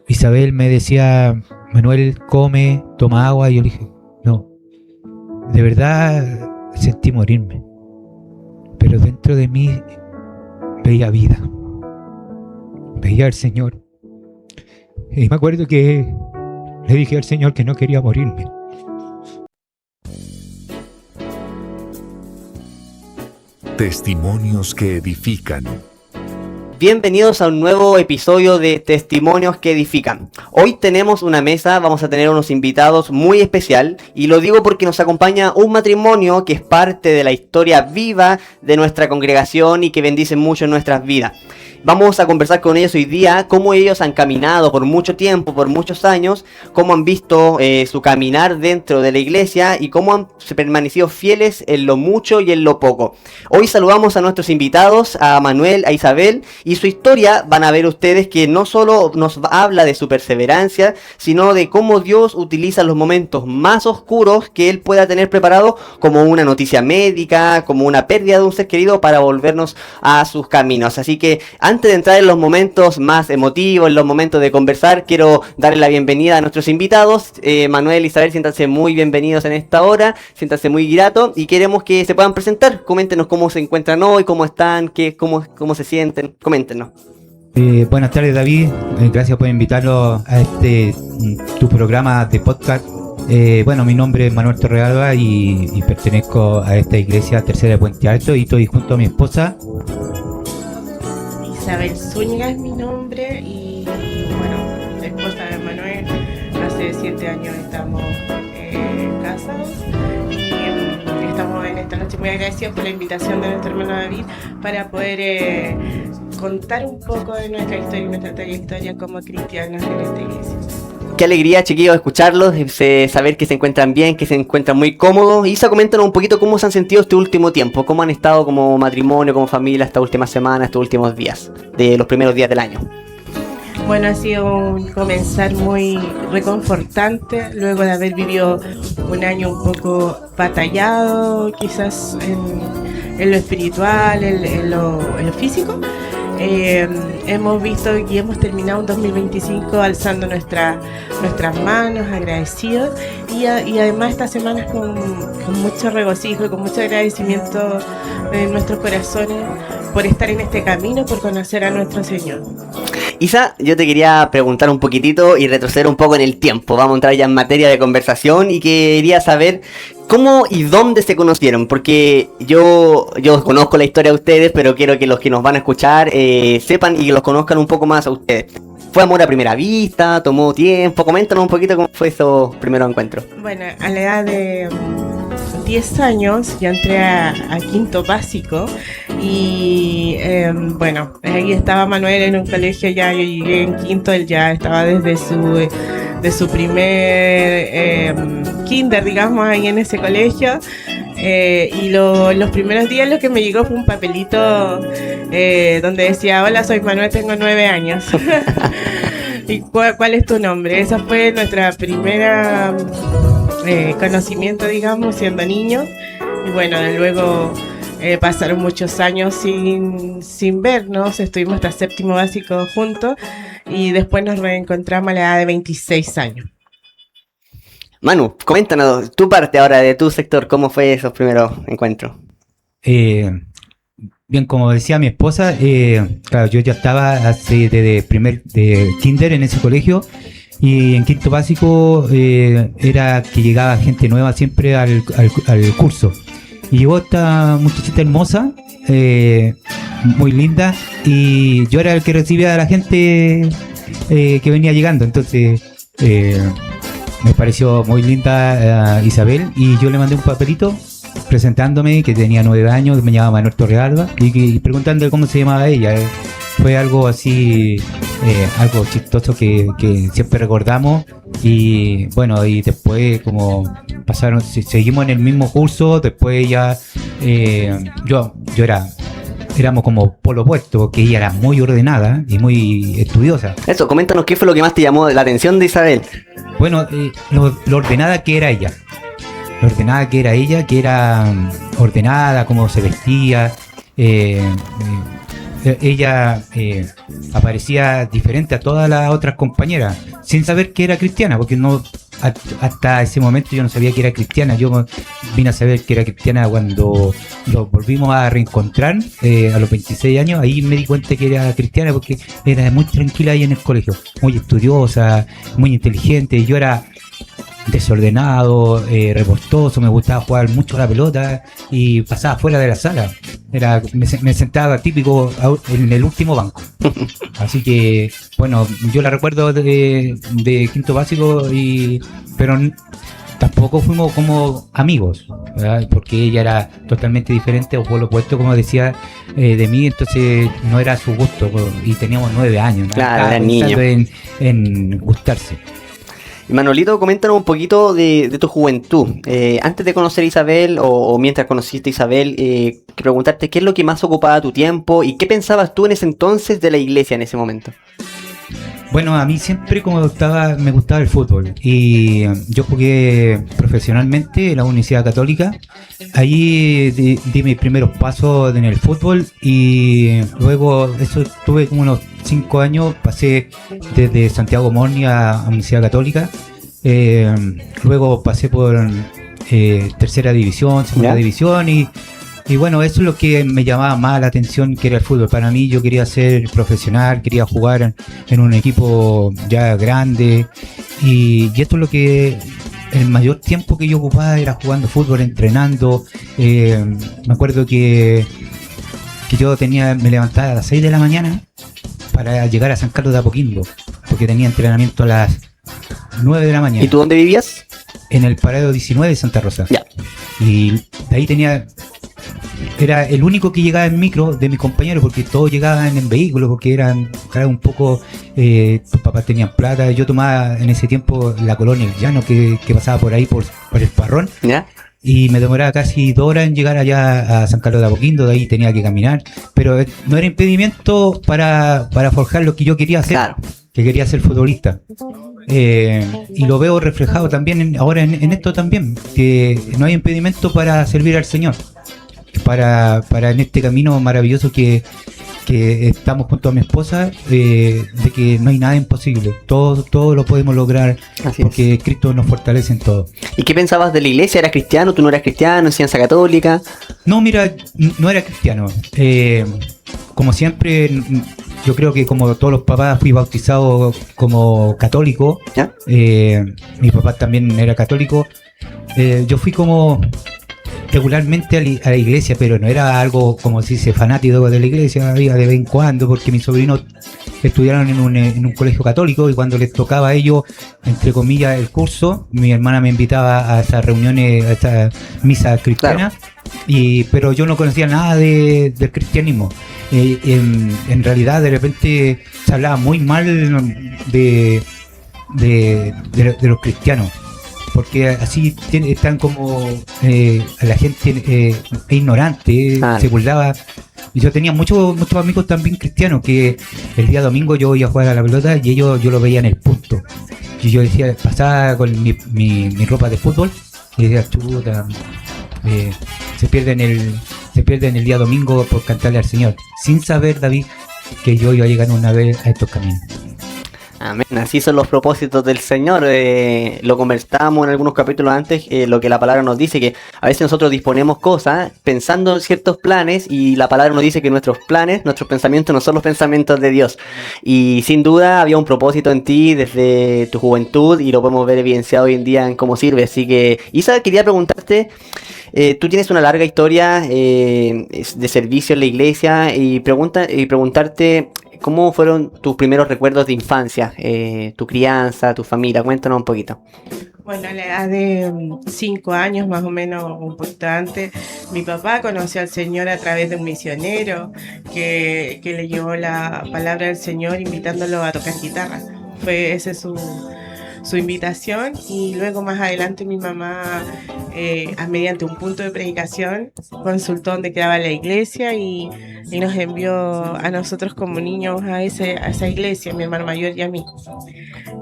Isabel me decía, Manuel, come, toma agua, y yo le dije, no, de verdad sentí morirme, pero dentro de mí veía vida, veía al Señor, y me acuerdo que le dije al Señor que no quería morirme. Testimonios que edifican. Bienvenidos a un nuevo episodio de Testimonios que Edifican. Hoy tenemos una mesa, vamos a tener unos invitados muy especial y lo digo porque nos acompaña un matrimonio que es parte de la historia viva de nuestra congregación y que bendice mucho en nuestras vidas. Vamos a conversar con ellos hoy día, cómo ellos han caminado por mucho tiempo, por muchos años, cómo han visto su caminar dentro de la iglesia y cómo han permanecido fieles en lo mucho y en lo poco. Hoy saludamos a nuestros invitados, a Manuel, a Isabel, y su historia van a ver ustedes que no solo nos habla de su perseverancia, sino de cómo Dios utiliza los momentos más oscuros que Él pueda tener preparado, como una noticia médica, como una pérdida de un ser querido, para volvernos a sus caminos. Así que antes de entrar en los momentos más emotivos, en los momentos de conversar, quiero darle la bienvenida a nuestros invitados. Manuel, Isabel, siéntanse muy bienvenidos en esta hora, siéntanse muy gratos y queremos que se puedan presentar. Coméntenos cómo se encuentran hoy, cómo están, cómo se sienten. Coméntenos. Buenas tardes, David, gracias por invitarnos a tu programa de podcast. Mi nombre es Manuel Torrealba y pertenezco a esta iglesia Tercera de Puente Alto y estoy junto a mi esposa Isabel Zúñiga es mi nombre y bueno, esposa de Manuel. Hace 7 años estamos casados y estamos en esta noche muy agradecidos por la invitación de nuestro hermano David para poder contar un poco de nuestra historia y nuestra trayectoria como cristianos en esta iglesia. Qué alegría, chiquillos, escucharlos, saber que se encuentran bien, que se encuentran muy cómodos. Isa, coméntanos un poquito cómo se han sentido este último tiempo, cómo han estado como matrimonio, como familia esta última semana, estos últimos días, de los primeros días del año. Bueno, ha sido un comenzar muy reconfortante, luego de haber vivido un año un poco batallado, quizás en lo espiritual, en lo físico. Hemos visto y hemos terminado un 2025 alzando nuestras manos, agradecidos y además estas semanas con mucho regocijo y con mucho agradecimiento en nuestros corazones por estar en este camino, por conocer a nuestro Señor. Isa, yo te quería preguntar un poquitito y retroceder un poco en el tiempo. Vamos a entrar ya en materia de conversación y quería saber cómo y dónde se conocieron, porque yo conozco la historia de ustedes, pero quiero que los que nos van a escuchar sepan y los conozcan un poco más a ustedes. ¿Fue amor a primera vista? ¿Tomó tiempo? Coméntanos un poquito cómo fue esos primeros encuentros. Bueno, a la edad de 10 años ya entré a quinto básico y ahí estaba Manuel en un colegio, ya yo llegué en quinto, él ya estaba desde su primer kinder, digamos, ahí en ese colegio. Y los primeros días lo que me llegó fue un papelito donde decía: hola, soy Manuel, tengo 9 años. ¿Y cuál es tu nombre? Esa fue nuestra primera conocimiento, digamos, siendo niños. Y bueno, luego pasaron muchos años sin vernos, estuvimos hasta séptimo básico juntos y después nos reencontramos a la edad de 26 años. Manu, coméntanos tu parte ahora de tu sector, ¿cómo fue esos primeros encuentros? Bien, como decía mi esposa, claro, yo ya estaba de kinder en ese colegio y en quinto básico era que llegaba gente nueva siempre al curso. Y llegó esta muchachita hermosa, muy linda, y yo era el que recibía a la gente que venía llegando, entonces me pareció muy linda Isabel y yo le mandé un papelito presentándome que tenía 9 años, me llamaba Manuel Torrealba y preguntándole cómo se llamaba ella. Fue algo así, algo chistoso que siempre recordamos y bueno, y después como pasaron, seguimos en el mismo curso, después ya éramos como polo opuesto, porque ella era muy ordenada y muy estudiosa. Eso, coméntanos qué fue lo que más te llamó la atención de Isabel. Bueno, lo ordenada que era ella. Lo ordenada que era ella, que era ordenada, cómo se vestía. ella aparecía diferente a todas las otras compañeras, sin saber que era cristiana, porque no hasta ese momento yo no sabía que era cristiana. Yo vine a saber que era cristiana cuando nos volvimos a reencontrar a los 26 años. Ahí me di cuenta que era cristiana, porque era muy tranquila ahí en el colegio, muy estudiosa, muy inteligente. Yo era desordenado, revoltoso, me gustaba jugar mucho a la pelota y pasaba fuera de la sala. Me sentaba típico en el último banco. Así que, bueno, yo la recuerdo de quinto básico, pero tampoco fuimos como amigos, ¿verdad? Porque ella era totalmente diferente, o por lo opuesto, como decía, de mí. Entonces no era su gusto, y teníamos 9 años, ¿no? Claro, era niño. En gustarse. Y Manolito, coméntanos un poquito de tu juventud. Antes de conocer a Isabel, o mientras conociste a Isabel, quiero preguntarte qué es lo que más ocupaba tu tiempo y qué pensabas tú en ese entonces de la iglesia en ese momento. Bueno, a mí siempre me gustaba el fútbol, y yo jugué profesionalmente en la Universidad Católica. Ahí di mis primeros pasos en el fútbol, y luego eso tuve como unos 5 años, pasé desde Santiago Morning a Universidad Católica. Luego pasé por tercera división, segunda división, y bueno, eso es lo que me llamaba más la atención, que era el fútbol. Para mí, yo quería ser profesional, quería jugar en un equipo ya grande, y esto es lo que el mayor tiempo que yo ocupaba era jugando fútbol, entrenando. Me acuerdo que yo me levantaba a las 6 de la mañana para llegar a San Carlos de Apoquindo, porque tenía entrenamiento a las 9 de la mañana. ¿Y tú dónde vivías? En el Paradero 19 de Santa Rosa. Ya. Y de ahí era el único que llegaba en micro de mis compañeros, porque todos llegaban en vehículos, porque eran un poco, tus papás tenían plata. Yo tomaba en ese tiempo la Colonia El Llano, que pasaba por ahí, por el Parrón. ¿Ya? Y me demoraba casi 2 horas en llegar allá a San Carlos de Apoquindo. De ahí tenía que caminar, pero no era impedimento para forjar lo que yo quería hacer. Claro. Que quería ser futbolista. Y lo veo reflejado también ahora en esto también, que no hay impedimento para servir al Señor, para en este camino maravilloso que estamos junto a mi esposa, de que no hay nada imposible, todo lo podemos lograr. Así porque Cristo nos fortalece en todo. ¿Y qué pensabas de la iglesia? ¿Eras cristiano? ¿Tú no eras cristiano? ¿Enseñanza católica? No, mira, no era cristiano. Como siempre, yo creo que como todos los papás fui bautizado como católico. ¿Ya? Mi papá también era católico. Yo fui como regularmente a la iglesia, pero no era algo, como se dice, fanático de la iglesia. Había de vez en cuando, porque mis sobrinos estudiaron en un colegio católico, y cuando les tocaba a ellos, entre comillas, el curso, mi hermana me invitaba a esas reuniones, a esas misas cristianas. Claro. Pero yo no conocía nada del cristianismo. En realidad, de repente se hablaba muy mal de los cristianos, porque así están como la gente es ignorante, se burlaba. Y yo tenía muchos amigos también cristianos, que el día domingo yo iba a jugar a la pelota, y yo lo veía en el punto. Y yo decía, pasaba con mi ropa de fútbol, y decía, chuta, se pierden el día domingo por cantarle al Señor, sin saber, David, que yo iba a llegar una vez a estos caminos. Amén, así son los propósitos del Señor. Lo conversábamos en algunos capítulos antes, lo que la palabra nos dice, que a veces nosotros disponemos cosas pensando en ciertos planes, y la palabra nos dice que nuestros planes, nuestros pensamientos no son los pensamientos de Dios. Y sin duda había un propósito en ti desde tu juventud, y lo podemos ver evidenciado hoy en día en cómo sirve. Así que, Isa, quería preguntarte, tú tienes una larga historia de servicio en la iglesia, y preguntarte ¿cómo fueron tus primeros recuerdos de infancia? Tu crianza, tu familia, cuéntanos un poquito. Bueno, a la edad de 5 años, más o menos, un poquito antes, mi papá conoció al Señor a través de un misionero que le llevó la palabra del Señor, invitándolo a tocar guitarra. Fue ese su su invitación, y luego más adelante mi mamá, mediante un punto de predicación, consultó dónde quedaba la iglesia y nos envió a nosotros como niños a esa iglesia, mi hermano mayor y a mí.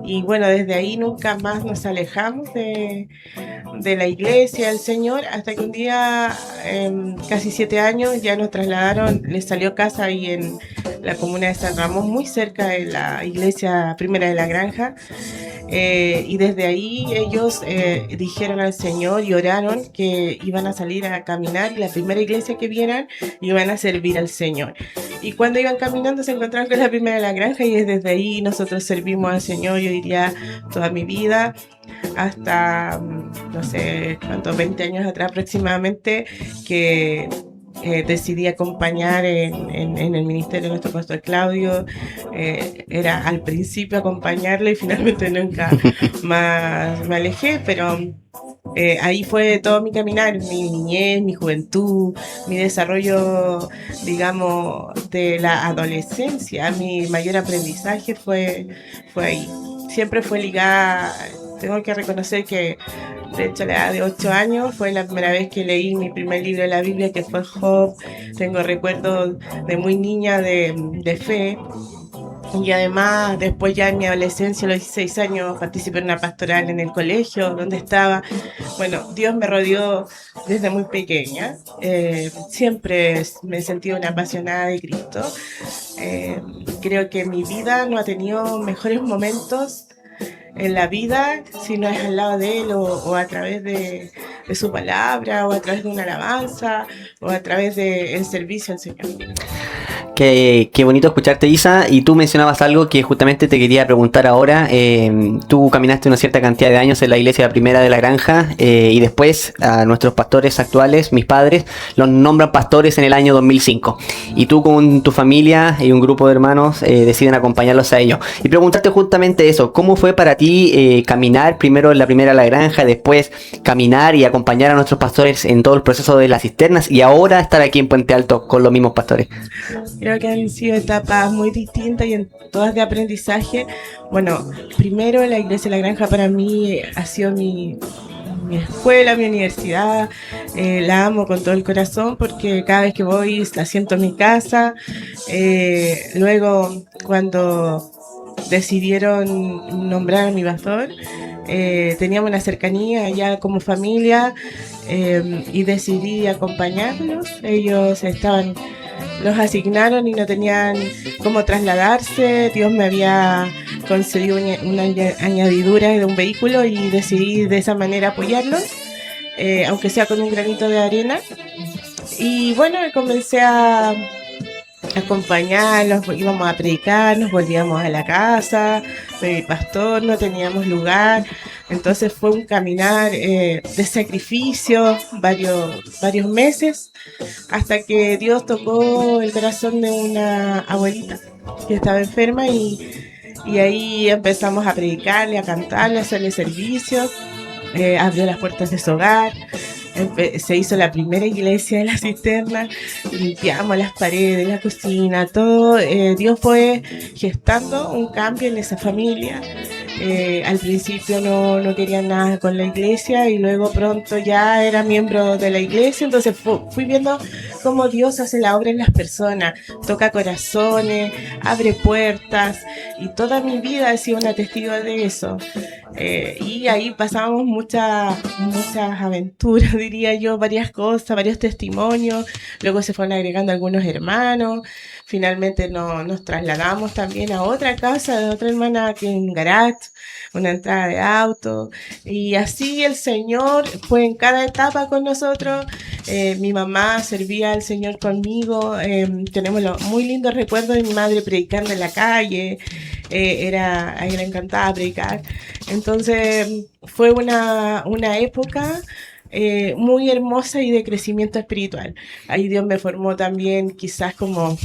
Y bueno, desde ahí nunca más nos alejamos de la iglesia del Señor, hasta que un día, casi 7 años, ya nos trasladaron, les salió casa ahí en la comuna de San Ramón, muy cerca de la iglesia primera de la Granja. Y desde ahí ellos dijeron al Señor y oraron que iban a salir a caminar, y la primera iglesia que vieran iban a servir al Señor. Y cuando iban caminando se encontraron con la primera de la Granja, y desde ahí nosotros servimos al Señor, yo diría, toda mi vida, hasta, no sé cuántos, 20 años atrás aproximadamente, que decidí acompañar en el ministerio de nuestro pastor Claudio. Era al principio acompañarle y finalmente nunca más me alejé, pero ahí fue todo mi caminar, mi niñez, mi juventud, mi desarrollo, digamos, de la adolescencia. Mi mayor aprendizaje fue ahí. Siempre fue ligada. Tengo que reconocer que, de hecho, a la edad de 8 años fue la primera vez que leí mi primer libro de la Biblia, que fue Job. Tengo recuerdos de muy niña de fe. Y además, después ya en mi adolescencia, a los 16 años, participé en una pastoral en el colegio donde estaba. Bueno, Dios me rodeó desde muy pequeña. Siempre me he sentido una apasionada de Cristo. Creo que mi vida no ha tenido mejores momentos en la vida si no es al lado de Él, o a través de su palabra, o a través de una alabanza, o a través del servicio al Señor. Qué bonito escucharte, Isa. Y tú mencionabas algo que justamente te quería preguntar ahora. Tú caminaste una cierta cantidad de años en la iglesia primera de la Granja, y después a nuestros pastores actuales, mis padres, los nombran pastores en el año 2005. Y tú con tu familia y un grupo de hermanos deciden acompañarlos a ellos. Y preguntarte justamente eso, ¿cómo fue para ti caminar primero en la primera de la Granja, después caminar y acompañar a nuestros pastores en todo el proceso de las cisternas, y ahora estar aquí en Puente Alto con los mismos pastores? Creo que han sido etapas muy distintas y en todas de aprendizaje. Bueno, primero la iglesia de la Granja para mí ha sido mi escuela, mi universidad. La amo con todo el corazón porque cada vez que voy la siento en mi casa. Luego, cuando decidieron nombrar a mi pastor, teníamos una cercanía ya como familia, y decidí acompañarlos. Ellos los asignaron y no tenían cómo trasladarse. Dios me había concedido una añadidura de un vehículo y decidí de esa manera apoyarlos, aunque sea con un granito de arena. Y bueno, comencé a acompañarlos, íbamos a predicar, nos volvíamos a la casa de mi pastor, no teníamos lugar. Entonces fue un caminar de sacrificio, varios meses, hasta que Dios tocó el corazón de una abuelita que estaba enferma, y ahí empezamos a predicarle, a cantarle, a hacerle servicios. Abrió las puertas de su hogar. Se hizo la primera iglesia de la cisterna, limpiamos las paredes, la cocina, todo. Dios fue gestando un cambio en esa familia. Al principio no quería nada con la iglesia, y luego pronto ya era miembro de la iglesia. Entonces fui viendo cómo Dios hace la obra en las personas, toca corazones, abre puertas, y toda mi vida he sido una testigo de eso. Y ahí pasamos muchas aventuras, diría yo, varias cosas, varios testimonios. Luego se fueron agregando algunos hermanos. Finalmente nos trasladamos también a otra casa de otra hermana que en garage, una entrada de auto. Y así el Señor fue en cada etapa con nosotros. Mi mamá servía al Señor conmigo. Tenemos los muy lindos recuerdos de mi madre predicando en la calle. Era encantada predicar. Entonces fue una época muy hermosa y de crecimiento espiritual. Ahí Dios me formó también quizás como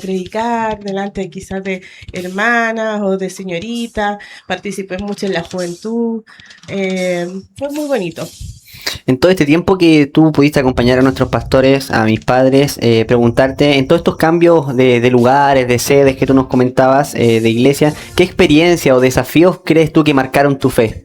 predicar delante quizás de hermanas o de señoritas. Participé mucho en la juventud. Fue muy bonito. En todo este tiempo que tú pudiste acompañar a nuestros pastores, a mis padres, preguntarte, en todos estos cambios de lugares, de sedes que tú nos comentabas, de iglesia, ¿qué experiencia o desafíos crees tú que marcaron tu fe?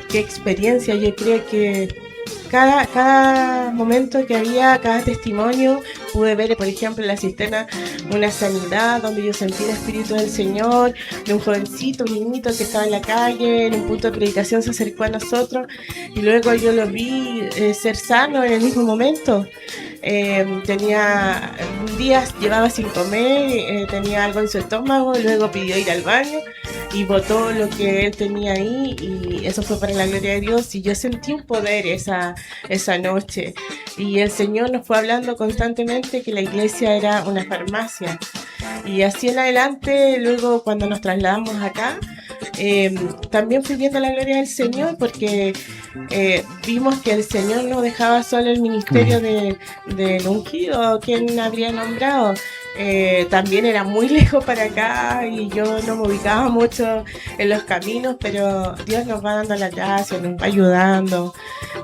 ¿Qué experiencia? Yo creo que cada momento que había, cada testimonio, pude ver, por ejemplo, en la cisterna una sanidad donde yo sentí el Espíritu del Señor, de un jovencito, un niñito que estaba en la calle, en un punto de predicación se acercó a nosotros y luego yo lo vi ser sano en el mismo momento. Tenía días, llevaba sin comer, tenía algo en su estómago, luego pidió ir al baño y botó lo que él tenía ahí y eso fue para la gloria de Dios y yo sentí un poder esa noche y el Señor nos fue hablando constantemente que la iglesia era una farmacia y así en adelante, luego cuando nos trasladamos acá, también fui viendo la gloria del Señor porque vimos que el Señor no dejaba solo el ministerio del ungido, quien habría nombrado. También era muy lejos para acá y yo no me ubicaba mucho en los caminos, pero Dios nos va dando la gracia, nos va ayudando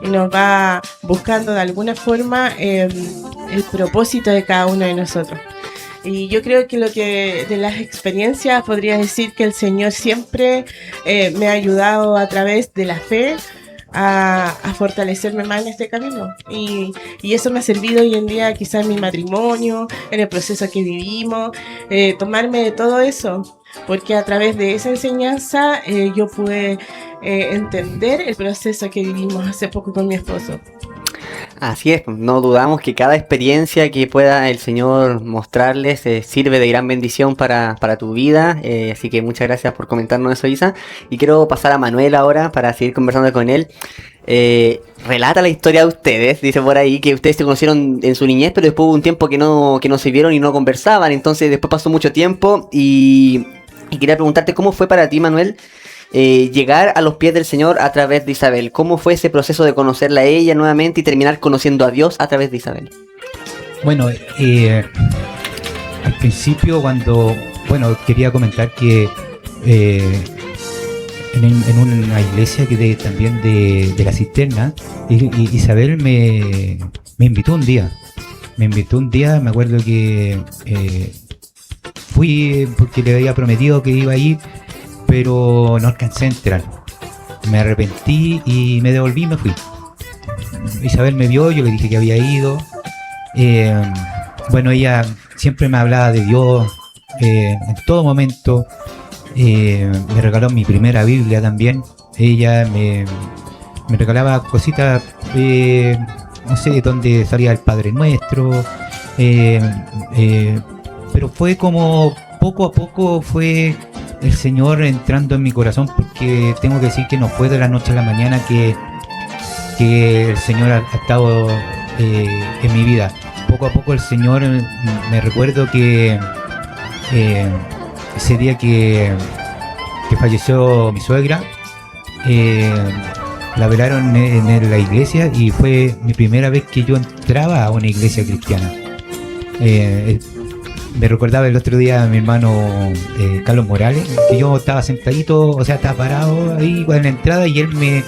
y nos va buscando de alguna forma el propósito de cada uno de nosotros. Y yo creo que de las experiencias podría decir que el Señor siempre me ha ayudado a través de la fe a fortalecerme más en este camino y eso me ha servido hoy en día quizás en mi matrimonio, en el proceso que vivimos, tomarme de todo eso porque a través de esa enseñanza yo pude entender el proceso que vivimos hace poco con mi esposo. Así es, no dudamos que cada experiencia que pueda el Señor mostrarles sirve de gran bendición para tu vida, así que muchas gracias por comentarnos eso, Isa. Y quiero pasar a Manuel ahora para seguir conversando con él. Relata la historia de ustedes, dice por ahí que ustedes se conocieron en su niñez, pero después hubo un tiempo que no se vieron y no conversaban, entonces después pasó mucho tiempo y quería preguntarte cómo fue para ti, Manuel, llegar a los pies del Señor a través de Isabel. ¿Cómo fue ese proceso de conocerla a ella nuevamente y terminar conociendo a Dios a través de Isabel? Bueno, al principio quería comentar que en una iglesia que también de la cisterna, Isabel me invitó un día. Me acuerdo que fui porque le había prometido que iba a ir, pero no alcancé a entrar. Me arrepentí y me devolví y me fui. Isabel me vio, yo le dije que había ido. Ella siempre me hablaba de Dios en todo momento. Me regaló mi primera Biblia también. Ella me regalaba cositas, no sé, donde salía el Padre Nuestro. Pero fue como poco a poco fue el Señor entrando en mi corazón, porque tengo que decir que no fue de la noche a la mañana que el Señor ha estado en mi vida. Poco a poco el Señor, me recuerdo que ese día que falleció mi suegra, la velaron en la iglesia y fue mi primera vez que yo entraba a una iglesia cristiana. Me recordaba el otro día a mi hermano Carlos Morales, que yo estaba sentadito, estaba parado ahí en la entrada y él me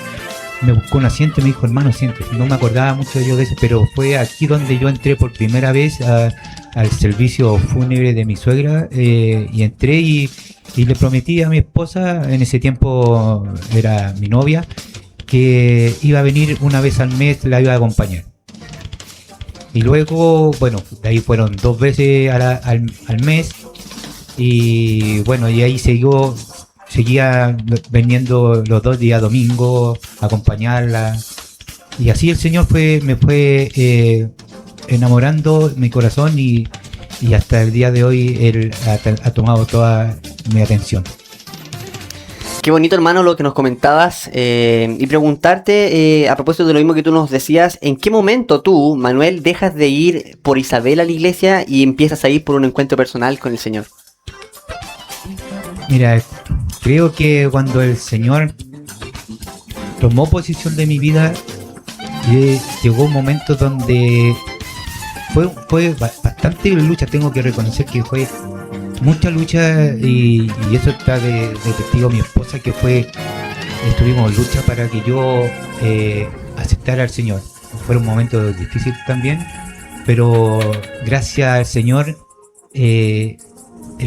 buscó un asiento y me dijo, hermano, siéntese. No me acordaba mucho yo de eso, pero fue aquí donde yo entré por primera vez al servicio fúnebre de mi suegra, y entré y le prometí a mi esposa, en ese tiempo era mi novia, que iba a venir una vez al mes, la iba a acompañar. Y luego, de ahí fueron 2 veces al mes. Y y ahí seguía viniendo los 2 días domingo a acompañarla. Y así el Señor me fue enamorando mi corazón y hasta el día de hoy Él ha tomado toda mi atención. Qué bonito, hermano, lo que nos comentabas, y preguntarte, a propósito de lo mismo que tú nos decías, ¿en qué momento tú, Manuel, dejas de ir por Isabel a la iglesia y empiezas a ir por un encuentro personal con el Señor? Mira, creo que cuando el Señor tomó posesión de mi vida, llegó un momento donde fue bastante lucha. Tengo que reconocer que fue mucha lucha, y eso está de testigo mi esposa, que estuvimos lucha para que yo aceptar al Señor. Fueron momentos difíciles también, pero gracias al Señor el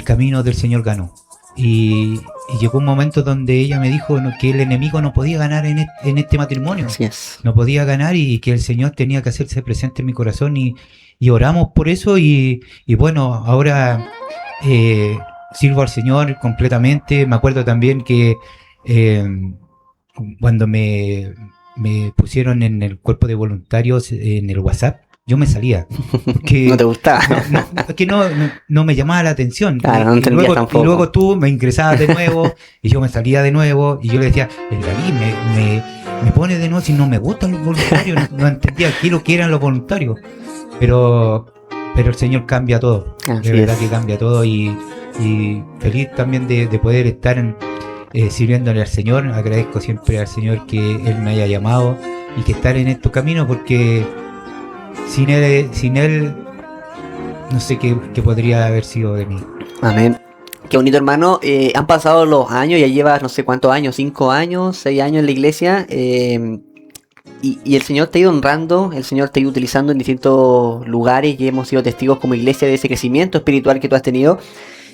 camino del Señor ganó. Y llegó un momento donde ella me dijo que el enemigo no podía ganar en este matrimonio. Así es. No podía ganar y que el Señor tenía que hacerse presente en mi corazón y oramos por eso y bueno, ahora sirvo al Señor completamente. Me acuerdo también que cuando me pusieron en el cuerpo de voluntarios en el WhatsApp, yo me salía. Porque No te gustaba. que no me llamaba la atención. Claro, no entendías tampoco. Y luego tú me ingresabas de nuevo y yo me salía de nuevo y yo le decía, el David me pone de nuevo si no me gustan los voluntarios. No entendía qué lo que eran los voluntarios. Pero el Señor cambia todo. Así De verdad es. que cambia todo y feliz también de poder estar sirviéndole al Señor. Agradezco siempre al Señor que Él me haya llamado y que estar en estos caminos, porque sin él no sé qué podría haber sido de mí. Amén. Qué bonito, hermano. Han pasado los años, ya llevas no sé cuántos años, 5 años, 6 años en la iglesia. Y el Señor te ha ido honrando, el Señor te ha ido utilizando en distintos lugares y hemos sido testigos como iglesia de ese crecimiento espiritual que tú has tenido.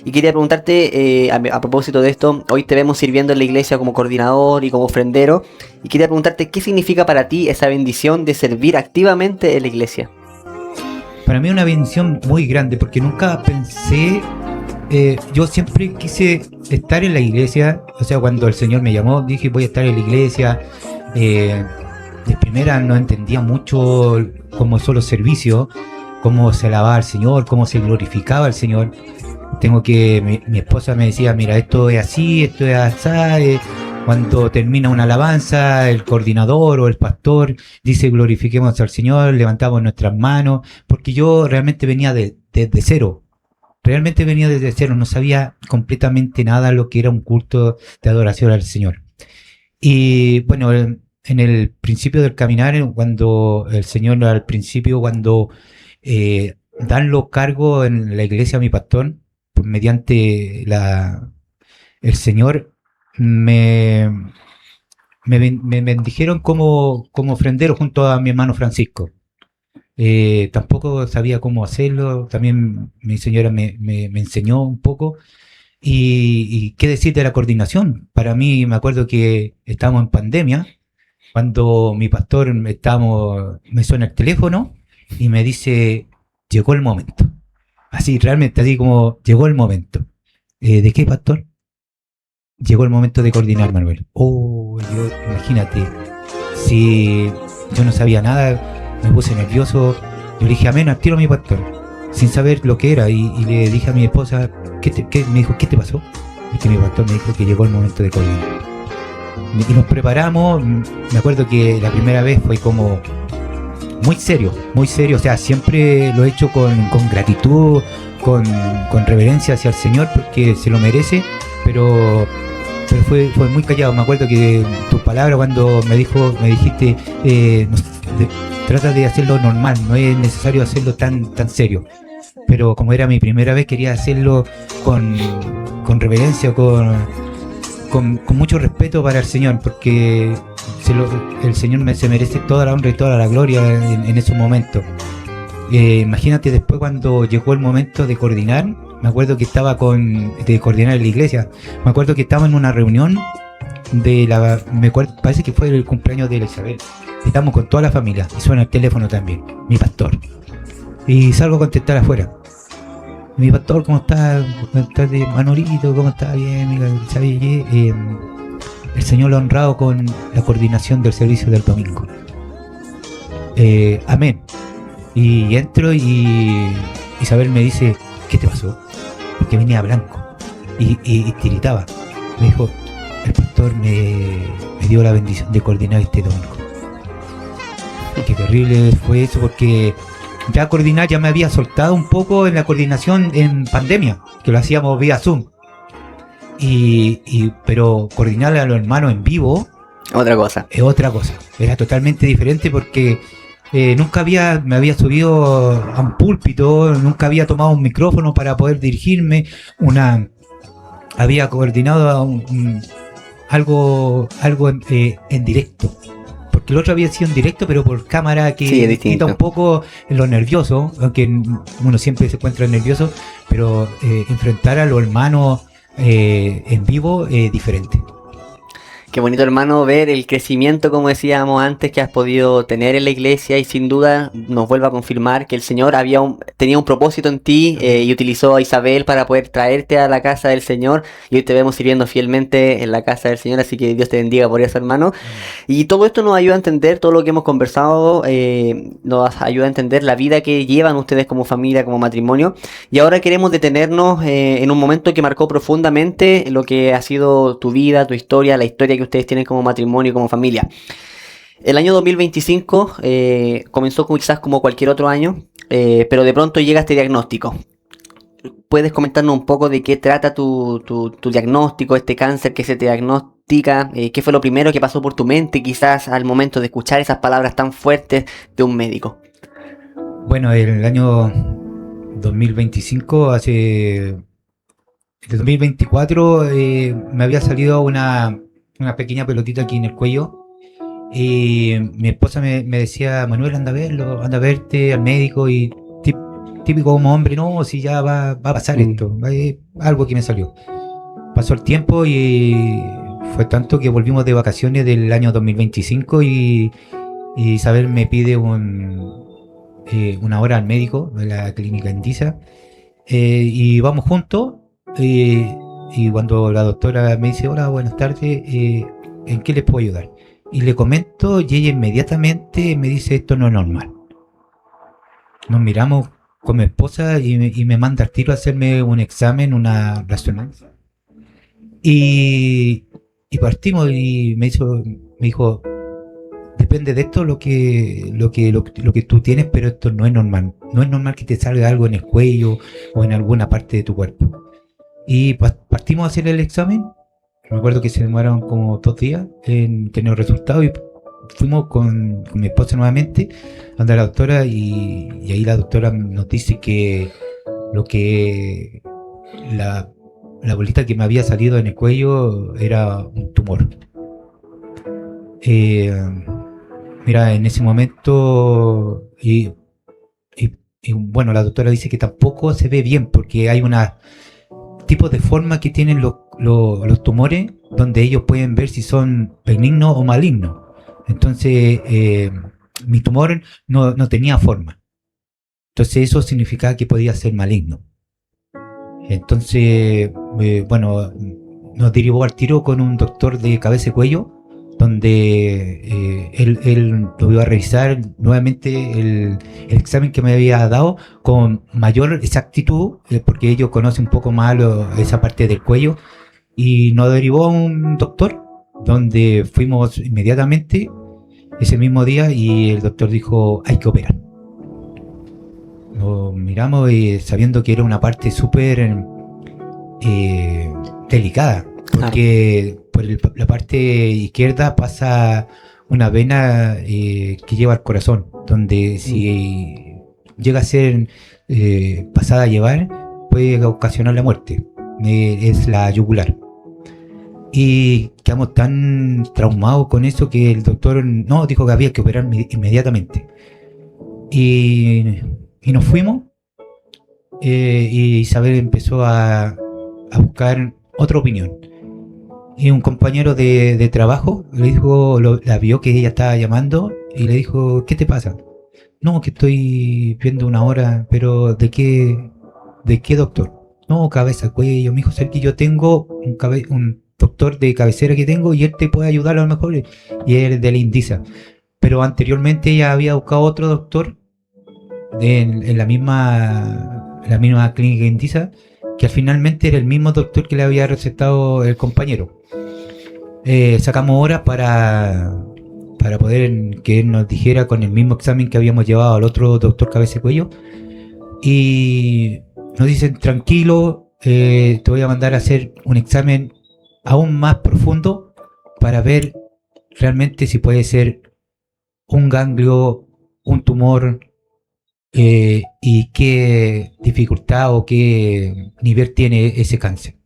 Y quería preguntarte, a propósito de esto, hoy te vemos sirviendo en la iglesia como coordinador y como ofrendero. Y quería preguntarte, ¿qué significa para ti esa bendición de servir activamente en la iglesia? Para mí es una bendición muy grande, porque nunca pensé, yo siempre quise estar en la iglesia. O sea, cuando el Señor me llamó, dije voy a estar en la iglesia. De primera no entendía mucho cómo son los servicios, cómo se alababa al Señor, cómo se glorificaba al Señor. Mi esposa me decía, mira, esto es así, esto es así. Cuando termina una alabanza, el coordinador o el pastor dice glorifiquemos al Señor, levantamos nuestras manos, porque yo realmente venía desde cero. Realmente venía desde cero, no sabía completamente nada de lo que era un culto de adoración al Señor. Y bueno, en el principio del caminar, cuando el Señor al principio, cuando dan los cargos en la iglesia a mi pastor, pues mediante el Señor me bendijeron como ofrendero junto a mi hermano Francisco. Tampoco sabía cómo hacerlo, también mi señora me enseñó un poco. Y qué decir de la coordinación. Para mí, me acuerdo que estábamos en pandemia, cuando mi pastor me suena el teléfono y me dice, llegó el momento. Así, realmente, así como llegó el momento. ¿De qué, pastor? Llegó el momento de coordinar, Manuel. Imagínate, si yo no sabía nada, me puse nervioso. Yo le dije amén al tiro a mi pastor, sin saber lo que era, y le dije a mi esposa, me dijo, ¿qué te pasó? Y que mi pastor me dijo que llegó el momento de coordinar. Y nos preparamos. Me acuerdo que la primera vez fue como muy serio, o sea, siempre lo he hecho con gratitud, con reverencia hacia el Señor, porque se lo merece, pero fue muy callado. Me acuerdo que tus palabras cuando me dijiste, trata de hacerlo normal, no es necesario hacerlo tan serio. Pero como era mi primera vez, quería hacerlo con reverencia, con mucho respeto para el Señor, porque el Señor se merece toda la honra y toda la gloria en esos momentos. Imagínate después cuando llegó el momento de coordinar. Me acuerdo que estaba de coordinar en la iglesia. Me acuerdo que estaba en una reunión parece que fue el cumpleaños de Isabel. Estamos con toda la familia y suena el teléfono también, mi pastor. Y salgo a contestar afuera. Mi pastor, ¿cómo está? Buenas tardes, Manolito, ¿cómo está? Bien, amiga, ¿sabes qué? El Señor lo ha honrado con la coordinación del servicio del domingo. Amén. Y entro y Isabel me dice, ¿qué te pasó? Porque venía blanco y tiritaba. Me dijo, el pastor me dio la bendición de coordinar este domingo. Y qué terrible fue eso, porque ya coordinar ya me había soltado un poco en la coordinación en pandemia, que lo hacíamos vía Zoom. Pero coordinar a los hermanos en vivo Otra cosa. es otra cosa. Era totalmente diferente, porque nunca me había subido a un púlpito, nunca había tomado un micrófono para poder dirigirme. Había coordinado algo en directo, porque el otro había sido en directo, pero por cámara, que Sí, es distinto. quita un poco lo nervioso, aunque uno siempre se encuentra nervioso, pero enfrentar a los hermanos en vivo es diferente. Qué bonito, hermano, ver el crecimiento, como decíamos antes, que has podido tener en la iglesia, y sin duda nos vuelve a confirmar que el Señor tenía un propósito en ti, y utilizó a Isabel para poder traerte a la casa del Señor, y hoy te vemos sirviendo fielmente en la casa del Señor, así que Dios te bendiga por eso, hermano. Y todo esto nos ayuda a entender todo lo que hemos conversado, nos ayuda a entender la vida que llevan ustedes como familia, como matrimonio. Y ahora queremos detenernos en un momento que marcó profundamente lo que ha sido tu vida, tu historia, la historia que ustedes tienen como matrimonio y como familia. El año 2025 comenzó quizás como cualquier otro año, pero de pronto llega este diagnóstico. ¿Puedes comentarnos un poco de qué trata tu diagnóstico, este cáncer que se te diagnostica? ¿Qué fue lo primero que pasó por tu mente quizás al momento de escuchar esas palabras tan fuertes de un médico? Bueno, el año 2025, en el 2024 me había salido una pequeña pelotita aquí en el cuello, y mi esposa me decía: Manuel, anda a verlo, anda a verte al médico, y típico como hombre, no, si ya va a pasar esto, algo que me salió. Pasó el tiempo y fue tanto que volvimos de vacaciones del año 2025 y Isabel me pide una hora al médico de la clínica Indisa, y vamos juntos. Y cuando la doctora me dice: hola, buenas tardes, ¿en qué les puedo ayudar? Y le comento, y ella inmediatamente me dice: esto no es normal. Nos miramos con mi esposa y me manda al tiro a hacerme un examen, una resonancia. Y partimos, y me dijo: depende de esto lo que tú tienes, pero esto no es normal. No es normal que te salga algo en el cuello o en alguna parte de tu cuerpo. Y partimos a hacer el examen. Me acuerdo que se demoraron como 2 días en tener el resultado, y fuimos con mi esposa nuevamente a la doctora, y ahí la doctora nos dice que la bolita que me había salido en el cuello era un tumor. Mira, en ese momento, y bueno, la doctora dice que tampoco se ve bien, porque hay una tipos de forma que tienen los tumores, donde ellos pueden ver si son benignos o malignos. Entonces, mi tumor no tenía forma. Entonces, eso significaba que podía ser maligno. Entonces, bueno, nos derivó al tiro con un doctor de cabeza y cuello, donde él lo iba a revisar nuevamente el examen que me había dado con mayor exactitud, porque ellos conocen un poco más esa parte del cuello, y nos derivó a un doctor, donde fuimos inmediatamente ese mismo día, y el doctor dijo: hay que operar. Lo miramos, sabiendo que era una parte súper delicada, porque por la parte izquierda pasa una vena que lleva al corazón, donde si llega a ser pasada a llevar, puede ocasionar la muerte. Es la yugular. Y quedamos tan traumados con eso que el doctor no dijo que había que operar inmediatamente. Y nos fuimos, y Isabel empezó a buscar otra opinión. Y un compañero de trabajo le dijo, la vio que ella estaba llamando, y le dijo: ¿qué te pasa? No, que estoy viendo una hora. ¿Pero de qué doctor? No, cabeza, cuello. Me dijo: ¿sabes que yo tengo un doctor de cabecera que tengo, y él te puede ayudar a lo mejor? Y él es de la Indisa. Pero anteriormente ella había buscado otro doctor en la misma clínica Indisa, que finalmente era el mismo doctor que le había recetado el compañero. Sacamos horas para poder que él nos dijera, con el mismo examen que habíamos llevado al otro doctor cabeza y cuello, y nos dicen: tranquilo, te voy a mandar a hacer un examen aún más profundo para ver realmente si puede ser un ganglio, un tumor, y qué dificultad o qué nivel tiene ese cáncer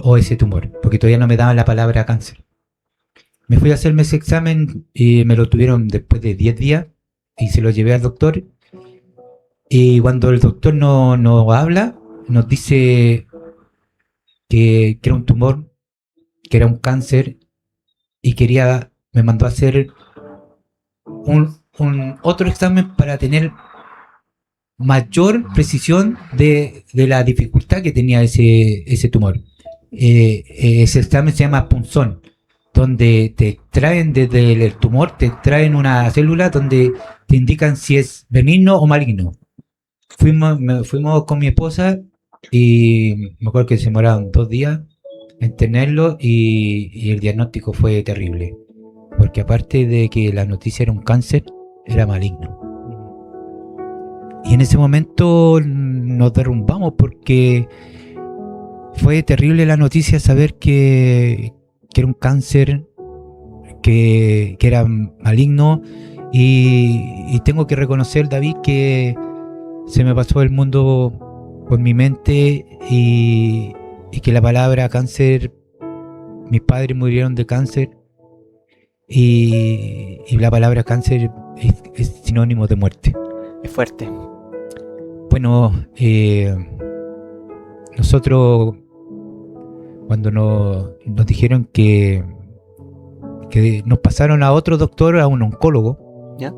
o ese tumor, porque todavía no me daban la palabra cáncer. Me fui a hacerme ese examen y me lo tuvieron después de 10 días y se lo llevé al doctor. Y cuando el doctor nos habla, nos dice que era un tumor, que era un cáncer y me mandó a hacer un otro examen para tener mayor precisión de la dificultad que tenía ese tumor. Ese examen se llama punzón, donde te extraen desde el tumor, te extraen una célula donde te indican si es benigno o maligno. Fuimos con mi esposa y me acuerdo que se demoraron 2 días en tenerlo y el diagnóstico fue terrible. Porque aparte de que la noticia era un cáncer, era maligno. Y en ese momento nos derrumbamos porque fue terrible la noticia saber que era un cáncer, que era maligno. Y tengo que reconocer, David, que se me pasó el mundo por mi mente y que la palabra cáncer, mis padres murieron de cáncer y la palabra cáncer es sinónimo de muerte. Es fuerte. Bueno, nosotros cuando nos dijeron que nos pasaron a otro doctor, a un oncólogo, ¿ya?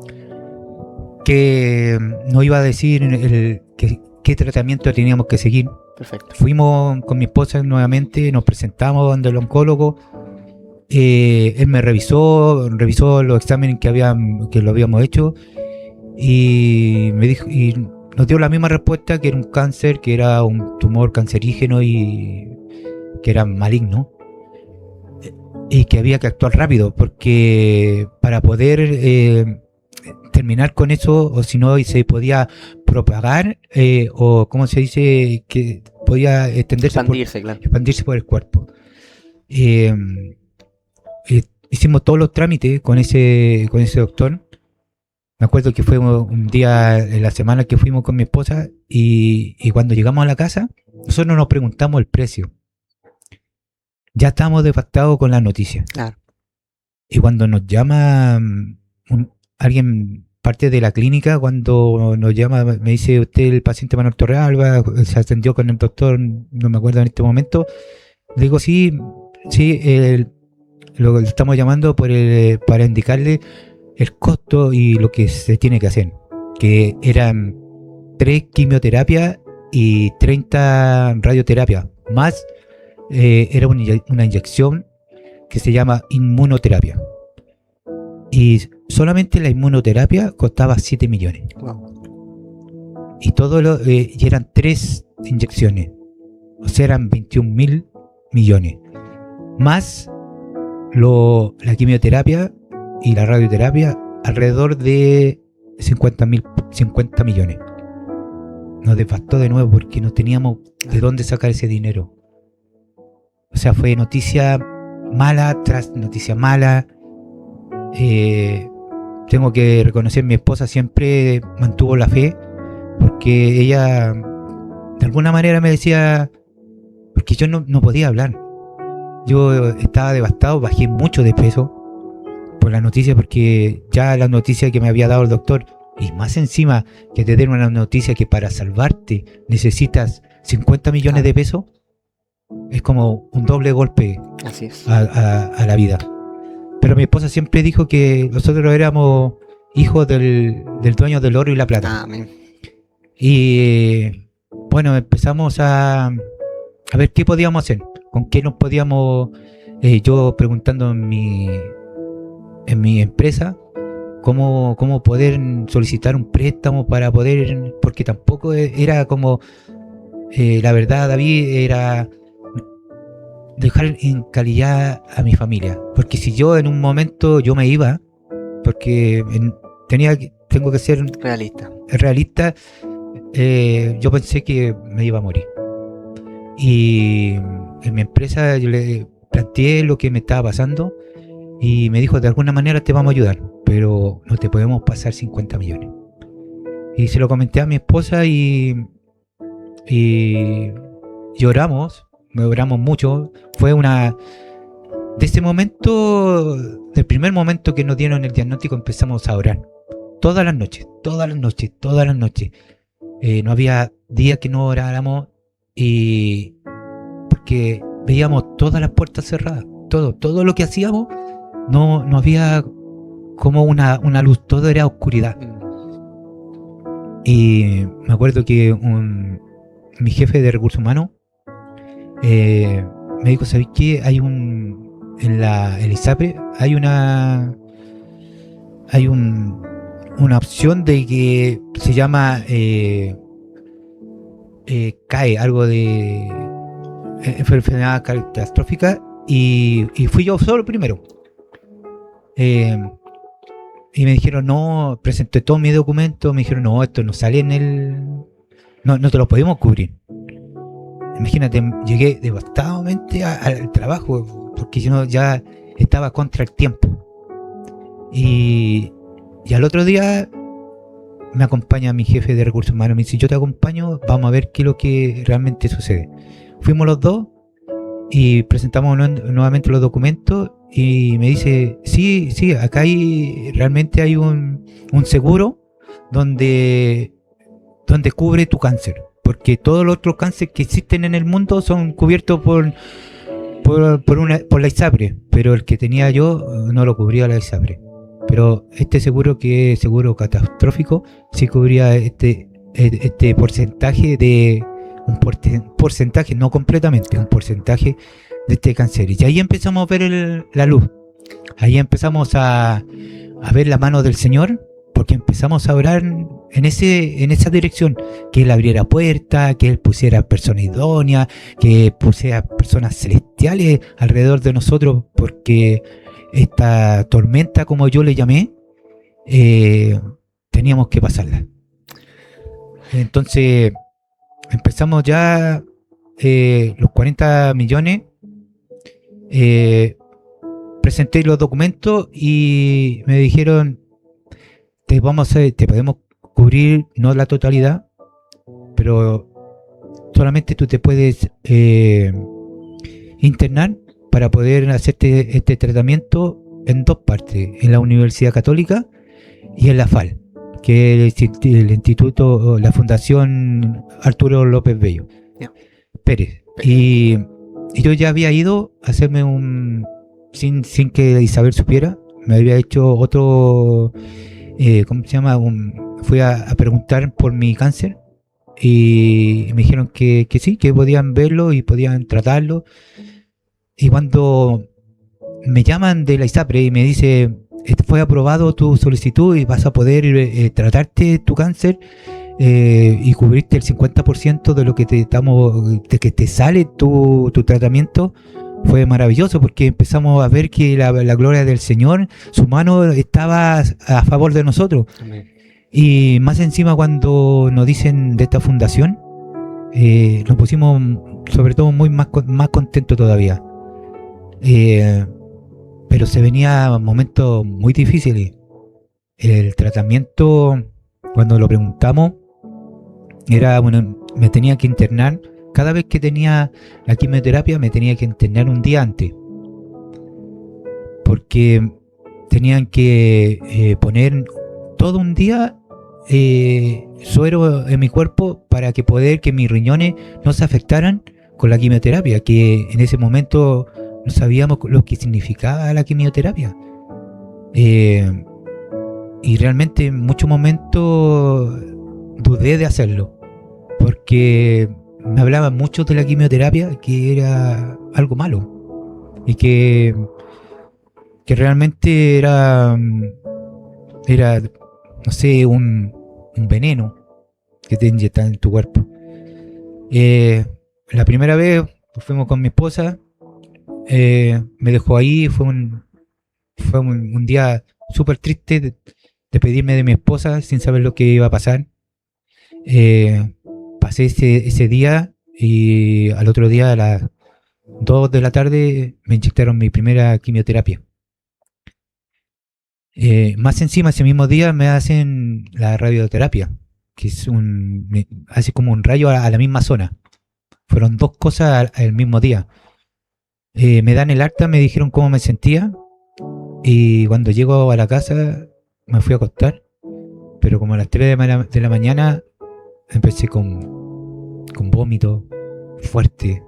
Que nos iba a decir qué tratamiento teníamos que seguir. Perfecto. Fuimos con mi esposa nuevamente, nos presentamos donde el oncólogo. Él me revisó los exámenes que lo habíamos hecho y me dijo, y nos dio la misma respuesta, que era un cáncer, que era un tumor cancerígeno y que era maligno y que había que actuar rápido porque para poder terminar con eso, o si no se podía propagar o como se dice, que podía expandirse por el cuerpo. Hicimos todos los trámites con ese doctor. Me acuerdo que fue un día en la semana que fuimos con mi esposa y cuando llegamos a la casa, nosotros nos preguntamos el precio. Ya estábamos devastados con la noticia. Claro. Y cuando nos llama alguien, parte de la clínica, cuando nos llama, me dice: usted, el paciente Manuel Torrealba, se atendió con el doctor, no me acuerdo en este momento. Le digo: sí, lo estamos llamando para indicarle el costo y lo que se tiene que hacer, que eran 3 quimioterapias y 30 radioterapias, más era una inyección que se llama inmunoterapia. Y solamente la inmunoterapia costaba 7 millones. Wow. Y y eran 3 inyecciones, o sea, eran 21.000 millones. Más la quimioterapia y la radioterapia, alrededor de 50 millones. Nos devastó de nuevo porque no teníamos de dónde sacar ese dinero. O sea, fue noticia mala tras noticia mala. Tengo que reconocer, mi esposa siempre mantuvo la fe, porque ella de alguna manera me decía, porque yo no podía hablar. Yo estaba devastado, bajé mucho de peso por la noticia, porque ya la noticia que me había dado el doctor, y más encima que te den una noticia que para salvarte necesitas 50 millones de pesos, es como un doble golpe. Así es. a la vida. Pero mi esposa siempre dijo que nosotros éramos hijos del dueño del oro y la plata. Amén. Y bueno, empezamos a ver qué podíamos hacer, con qué nos podíamos, yo preguntando en mi empresa cómo poder solicitar un préstamo para poder, porque tampoco era como, la verdad, David, era dejar en calidad a mi familia, porque si yo en un momento yo me iba, porque tengo que ser realista, yo pensé que me iba a morir. Y en mi empresa yo le planteé lo que me estaba pasando y me dijo: de alguna manera te vamos a ayudar, pero no te podemos pasar 50 millones. Y se lo comenté a mi esposa y lloramos mucho. Fue de ese momento, del primer momento que nos dieron el diagnóstico, empezamos a orar. Todas las noches, todas las noches, todas las noches. No había día que no oráramos, y porque veíamos todas las puertas cerradas, todo lo que hacíamos, no había como una luz, todo era oscuridad. Y me acuerdo que mi jefe de recursos humanos me dijo, ¿sabes qué? En el ISAPRE hay una opción de que se llama CAE, algo de enfermedad catastrófica, y fui yo solo primero. Y me dijeron, no, presenté todos mis documentos, me dijeron, no, esto no sale no te lo podemos cubrir. Imagínate, llegué devastadamente al trabajo, porque si no ya estaba contra el tiempo. Y al otro día me acompaña mi jefe de recursos humanos, me dice, yo te acompaño, vamos a ver qué es lo que realmente sucede. Fuimos los dos y presentamos nuevamente los documentos, y me dice, sí, acá realmente hay un seguro donde cubre tu cáncer, porque todos los otros cánceres que existen en el mundo son cubiertos por la ISAPRE, pero el que tenía yo no lo cubría la ISAPRE. Pero este seguro, que es seguro catastrófico, sí cubría este porcentaje un porcentaje, no completamente, un porcentaje de este cáncer. Y ahí empezamos a ver la luz. Ahí empezamos a ver la mano del Señor, porque empezamos a orar en esa dirección, que Él abriera puertas, que Él pusiera personas idóneas, que pusiera personas celestiales alrededor de nosotros, porque esta tormenta, como yo le llamé, teníamos que pasarla. Entonces empezamos ya los 40 millones, presenté los documentos y me dijeron, te podemos cubrir, no la totalidad, pero solamente tú te puedes internar para poder hacerte este tratamiento en dos partes, en la Universidad Católica y en la FAL, que es el instituto, la Fundación Arturo López Bello, Pérez. Y yo ya había ido a hacerme sin que Isabel supiera, me había hecho otro, ¿cómo se llama? Fui a preguntar por mi cáncer, y me dijeron que sí, que podían verlo y podían tratarlo. Y cuando me llaman de la ISAPRE y me dice, fue aprobado tu solicitud y vas a poder tratarte tu cáncer y cubrirte el 50% de lo que de que te sale tu tratamiento, fue maravilloso, porque empezamos a ver que la gloria del Señor, su mano estaba a favor de nosotros. Amén. Y más encima, cuando nos dicen de esta fundación, nos pusimos sobre todo más contentos todavía. Pero se venían momentos muy difíciles. El tratamiento, cuando lo preguntamos, me tenía que internar. Cada vez que tenía la quimioterapia me tenía que internar un día antes, porque tenían que poner todo un día suero en mi cuerpo para que mis riñones no se afectaran con la quimioterapia, que en ese momento no sabíamos lo que significaba la quimioterapia. Y realmente en muchos momentos dudé de hacerlo, porque me hablaban mucho de la quimioterapia, que era algo malo, y que realmente era, no sé, un veneno que te inyectan en tu cuerpo. La primera vez fuimos con mi esposa, me dejó ahí, fue un día súper triste de despedirme de mi esposa sin saber lo que iba a pasar. Pasé ese día, y al otro día a las 2 de la tarde me inyectaron mi primera quimioterapia. Más encima, ese mismo día me hacen la radioterapia, que hace como un rayo a la misma zona. Fueron dos cosas al mismo día. Me dan el alta, me dijeron cómo me sentía y cuando llego a la casa me fui a acostar, pero como a las 3 de la mañana empecé con vómito fuerte,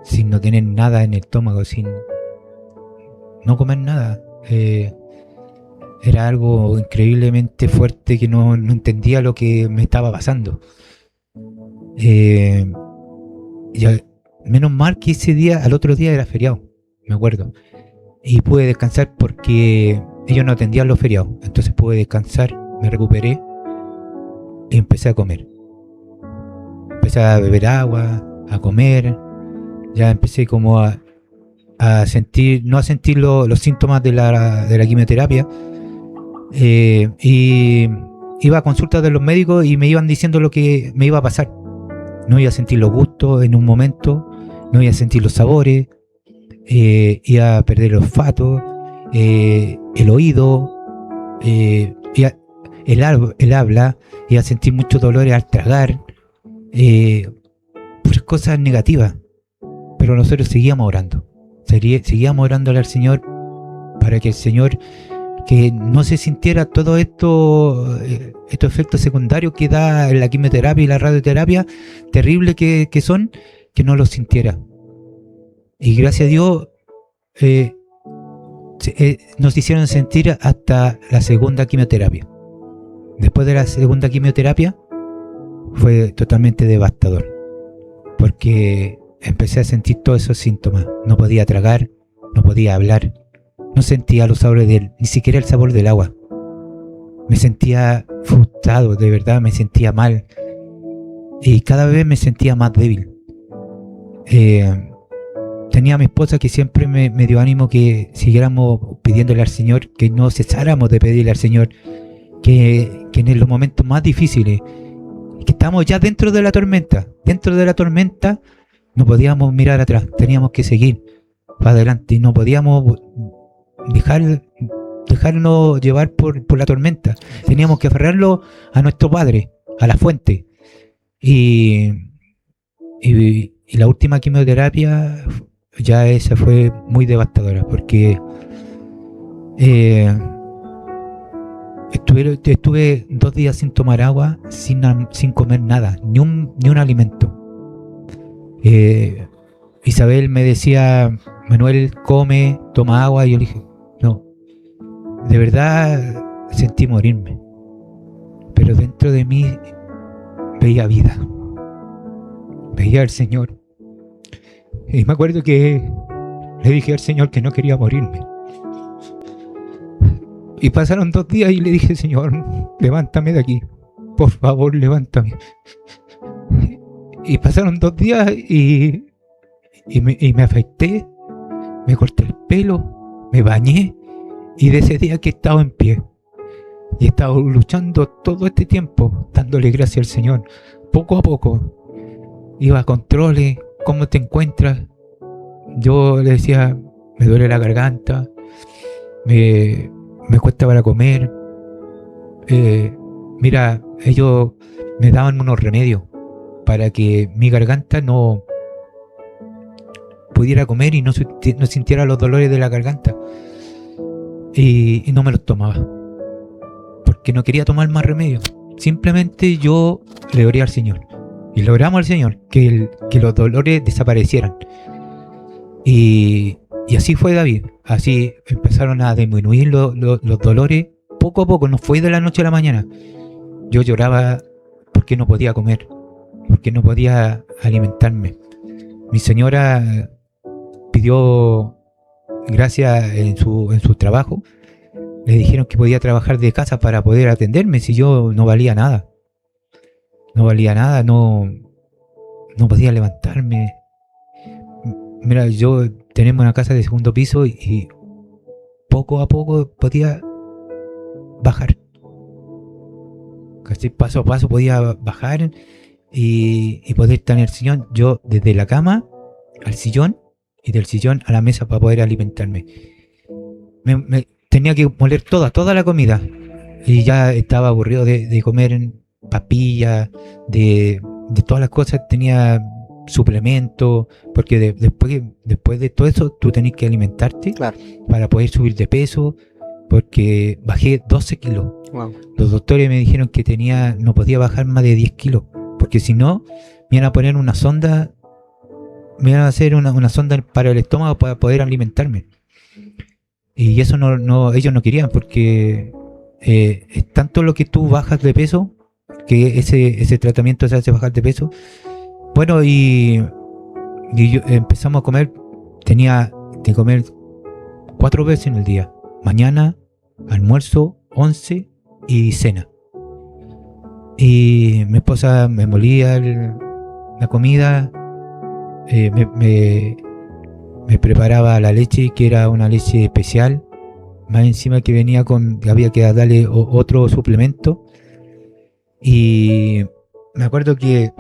sin no tener nada en el estómago, sin no comer nada. Era algo increíblemente fuerte que no entendía lo que me estaba pasando. Eh, y menos mal que ese día, al otro día era feriado, me acuerdo. Y pude descansar porque ellos no atendían los feriados. Entonces pude descansar, me recuperé y empecé a comer. Empecé a beber agua, a comer. Ya empecé como a sentir, no a sentir los síntomas de la quimioterapia. Y iba a consultas de los médicos y me iban diciendo lo que me iba a pasar. No iba a sentir los gustos en un momento, no iba a sentir los sabores, iba a perder el olfato, el oído, el habla, iba a sentir muchos dolores al tragar, pues cosas negativas. Pero nosotros seguíamos orando, seguíamos orándole al Señor para que el Señor, que no se sintiera todo esto, estos efectos secundarios que da la quimioterapia y la radioterapia, terribles que son, que no los sintiera. Y gracias a Dios nos hicieron sentir hasta la segunda quimioterapia. Después de la segunda quimioterapia fue totalmente devastador, porque empecé a sentir todos esos síntomas. No podía tragar, no podía hablar, no sentía los sabores ni siquiera el sabor del agua. Me sentía frustrado, de verdad, me sentía mal. Y cada vez me sentía más débil. Tenía a mi esposa que siempre me dio ánimo que siguiéramos pidiéndole al Señor, que no cesáramos de pedirle al Señor, que en los momentos más difíciles, que estamos ya dentro de la tormenta, no podíamos mirar atrás, teníamos que seguir para adelante y no podíamos dejarnos llevar por la tormenta. Teníamos que aferrarlo a nuestro Padre, a la fuente. Y la última quimioterapia, ya esa fue muy devastadora, porque estuve 2 días sin tomar agua, sin comer nada, ni un alimento. Isabel me decía: Manuel, come, toma agua, y yo le dije: no, de verdad sentí morirme, pero dentro de mí veía vida, veía al Señor. Y me acuerdo que le dije al Señor que no quería morirme. Y pasaron 2 días y le dije: Señor, levántame de aquí, por favor, levántame. Y pasaron 2 días y me afeité, me corté el pelo, me bañé, y de ese día que he estado en pie. Y he estado luchando todo este tiempo, dándole gracias al Señor. Poco a poco iba a controles. ¿Cómo te encuentras? Yo le decía: me duele la garganta, me cuesta para comer. Mira, ellos me daban unos remedios para que mi garganta no pudiera comer y no sintiera los dolores de la garganta. Y no me los tomaba, porque no quería tomar más remedio. Simplemente yo le oré al Señor. Y le oramos al Señor que los dolores desaparecieran. Y así fue David. Así empezaron a disminuir los dolores poco a poco. No fue de la noche a la mañana. Yo lloraba porque no podía comer, porque no podía alimentarme. Mi señora pidió gracias en su trabajo. Le dijeron que podía trabajar de casa para poder atenderme, si yo no valía nada. No valía nada, no podía levantarme. Mira, tenemos una casa de segundo piso y poco a poco podía bajar. Casi paso a paso podía bajar y poder estar en el sillón. Yo desde la cama al sillón y del sillón a la mesa para poder alimentarme. Tenía que moler toda la comida y ya estaba aburrido de comer papillas, de todas las cosas. Tenía suplementos, porque después de todo eso tú tenés que alimentarte Claro. para poder subir de peso, porque bajé 12 kilos. Wow. Los doctores me dijeron que no podía bajar más de 10 kilos, porque si no, me iban a poner una sonda, me iban a hacer una sonda para el estómago para poder alimentarme. Y eso ellos no querían, porque es tanto lo que tú bajas de peso, que ese tratamiento se hace bajar de peso. Bueno, y empezamos a comer, tenía que comer 4 veces en el día: mañana, almuerzo, 11 y cena. Y mi esposa me molía la comida, me preparaba la leche, que era una leche especial, más encima que había que darle otro suplemento. Y me acuerdo que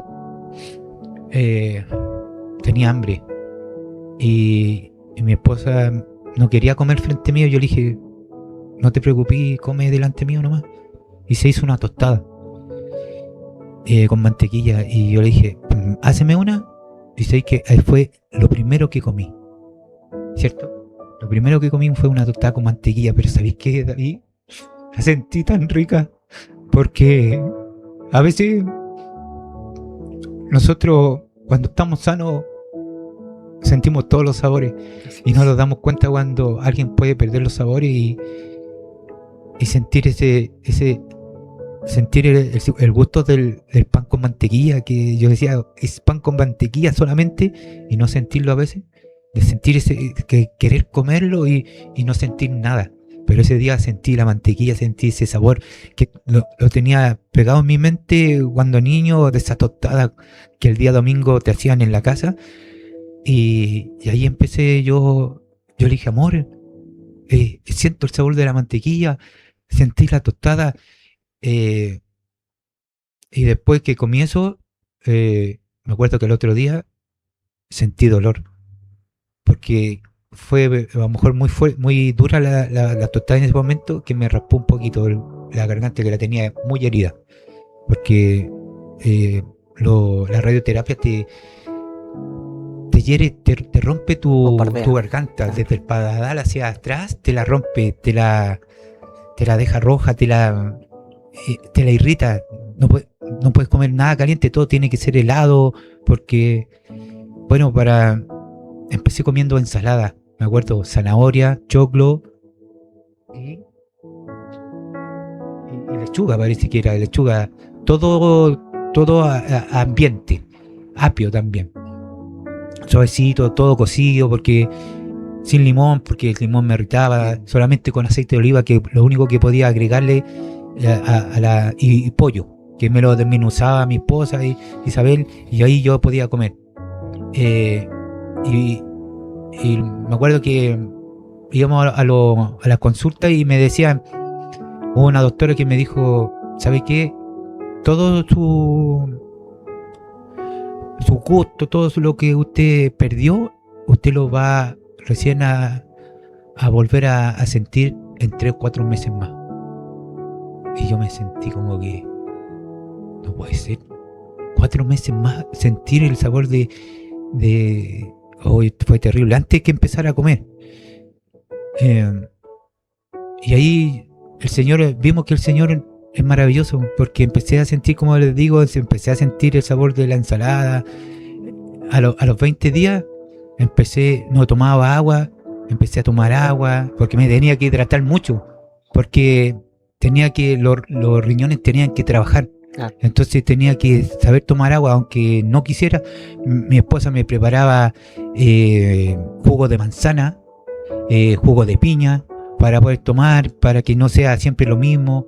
tenía hambre y mi esposa no quería comer frente mío. Yo le dije: no te preocupes, come delante mío nomás. Y se hizo una tostada con mantequilla, y yo le dije: háceme una. Y sé que ahí fue lo primero que comí, ¿cierto? Lo primero que comí fue una tostada con mantequilla. Pero ¿sabéis qué, David? La sentí tan rica, porque a veces nosotros, cuando estamos sanos, sentimos todos los sabores y no nos damos cuenta cuando alguien puede perder los sabores y sentir sentir el gusto del pan con mantequilla, que yo decía, es pan con mantequilla solamente, y no sentirlo a veces, de sentir querer comerlo y no sentir nada. Pero ese día sentí la mantequilla, sentí ese sabor que lo tenía pegado en mi mente cuando niño, de esa tostada que el día domingo te hacían en la casa. Y ahí empecé yo le dije: amor, siento el sabor de la mantequilla, sentí la tostada. Y después que comí eso, me acuerdo que el otro día sentí dolor, porque fue a lo mejor muy dura la tostada en ese momento, que me raspó un poquito la garganta, que la tenía muy herida, porque la radioterapia te hiere, te rompe tu garganta, desde el paladar hacia atrás, te la rompe, te la deja roja, te la irrita. No puedes comer nada caliente, todo tiene que ser helado, porque, bueno, empecé comiendo ensalada, me acuerdo, zanahoria, choclo y lechuga, parece que era lechuga, todo ambiente, apio también, suavecito, todo cocido, porque sin limón, porque el limón me irritaba, solamente con aceite de oliva, que lo único que podía agregarle y pollo, que me lo desmenuzaba mi esposa y Isabel, y ahí yo podía comer. Y me acuerdo que íbamos a la consulta y me decían, hubo una doctora que me dijo: ¿sabe qué? Todo su gusto, todo lo que usted perdió, usted lo va recién a volver a sentir en 3 o 4 meses más. Y yo me sentí como que no puede ser, 4 meses más sentir el sabor de fue terrible, antes que empezar a comer. Y ahí vimos que el Señor es maravilloso, porque empecé a sentir, como les digo, empecé a sentir el sabor de la ensalada. A los 20 días no tomaba agua, empecé a tomar agua, porque me tenía que hidratar mucho, porque los riñones tenían que trabajar. Entonces tenía que saber tomar agua, aunque no quisiera. Mi esposa me preparaba jugo de manzana, jugo de piña, para poder tomar, para que no sea siempre lo mismo,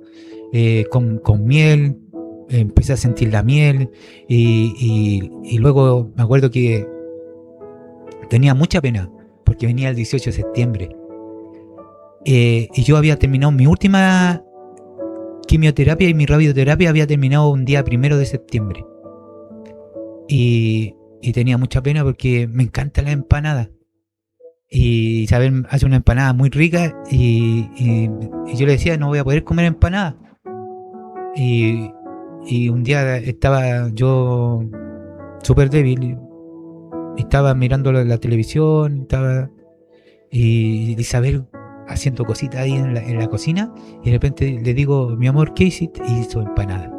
con miel. Empecé a sentir la miel y luego me acuerdo que tenía mucha pena, porque venía el 18 de septiembre y yo había terminado mi última quimioterapia, y mi radioterapia había terminado un día 1 de septiembre, y tenía mucha pena porque me encanta la empanada, y Isabel hace una empanada muy rica, y yo le decía: no voy a poder comer empanada. Y un día estaba yo súper débil estaba mirando la televisión, y Isabel haciendo cositas ahí en la cocina, y de repente le digo, mi amor, ¿qué hiciste? Y hizo empanada.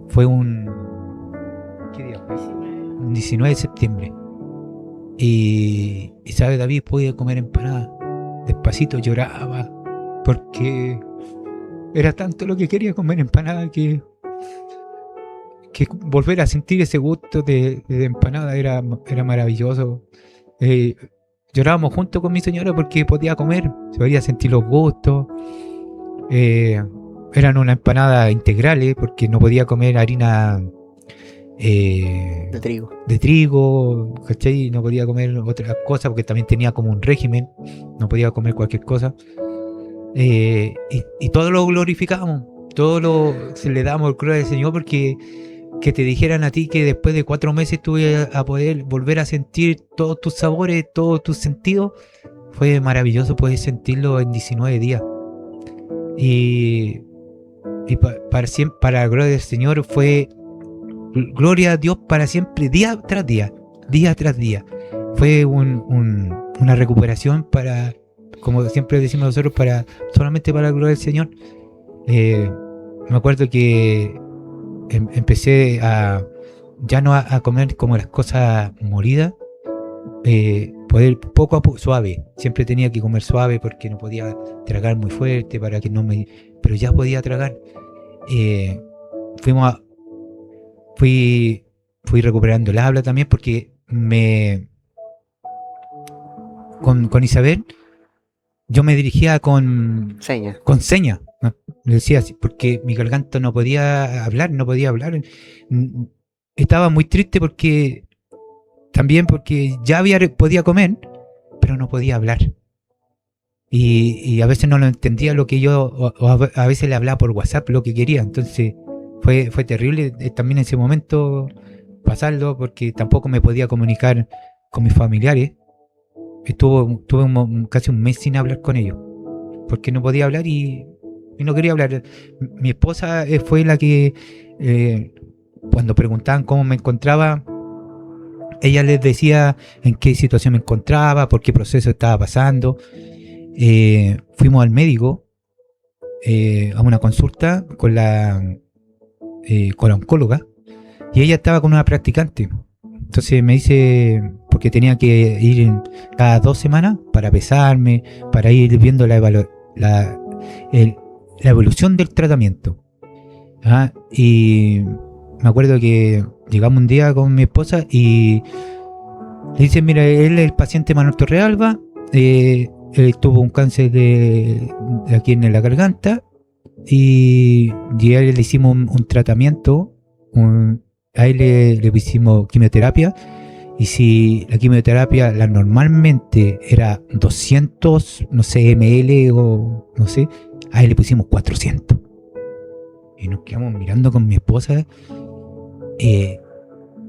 Fue ¿qué día fue? Un 19 de septiembre. Y sabe, David, pude comer empanada. Despacito lloraba, porque era tanto lo que quería comer empanada que volver a sentir ese gusto de empanada era maravilloso. Llorábamos junto con mi señora porque podía comer, se podía sentir los gustos. Eran una empanada integrales porque no podía comer harina de trigo, ¿cachai? No podía comer otras cosas porque también tenía como un régimen, no podía comer cualquier cosa. Y todo lo glorificamos, se le damos el gloria al Señor, porque que te dijeran a ti que después de 4 meses tú ibas a poder volver a sentir todos tus sabores, todos tus sentidos, fue maravilloso poder sentirlo en 19 días. Y para la gloria del Señor fue gloria a Dios para siempre, día tras día. Fue una recuperación para, como siempre decimos nosotros, solamente para la gloria del Señor. Me acuerdo que empecé ya no a comer como las cosas molidas, poder poco a poco, suave. Siempre tenía que comer suave porque no podía tragar muy fuerte para que no me... Pero ya podía tragar. Fui recuperando el habla también, porque con Isabel yo me dirigía con seña, ¿no? Le decía así, porque mi garganta no podía hablar. Estaba muy triste porque ya podía comer, pero no podía hablar. Y a veces no lo entendía lo que yo, o a veces le hablaba por WhatsApp lo que quería. Entonces fue terrible también en ese momento pasarlo, porque tampoco me podía comunicar con mis familiares. Tuve casi un mes sin hablar con ellos, porque no podía hablar y no quería hablar. Mi esposa fue la que, cuando preguntaban cómo me encontraba, ella les decía en qué situación me encontraba, por qué proceso estaba pasando. Fuimos al médico a una consulta con la oncóloga, y ella estaba con una practicante. Entonces me dice, porque tenía que ir cada 2 semanas para pesarme, para ir viendo la evolución del tratamiento. Y me acuerdo que llegamos un día con mi esposa y le dice, mira, él es el paciente Manuel Torrealba, él tuvo un cáncer de aquí en la garganta, y a él le hicimos un tratamiento, a él le hicimos quimioterapia, y si la quimioterapia normalmente era 200, no sé, ml o no sé, a él le pusimos 400. Y nos quedamos mirando con mi esposa,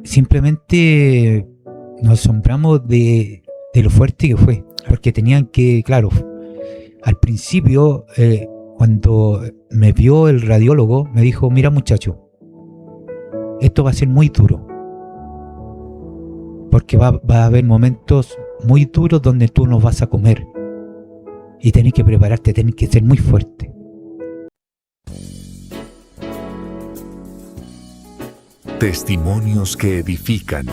simplemente nos asombramos de lo fuerte que fue, porque tenían que, claro, al principio, cuando me vio el radiólogo, me dijo, mira muchacho, esto va a ser muy duro, porque va a haber momentos muy duros donde tú no vas a comer, y tenés que prepararte, tenés que ser muy fuerte. Testimonios que edifican.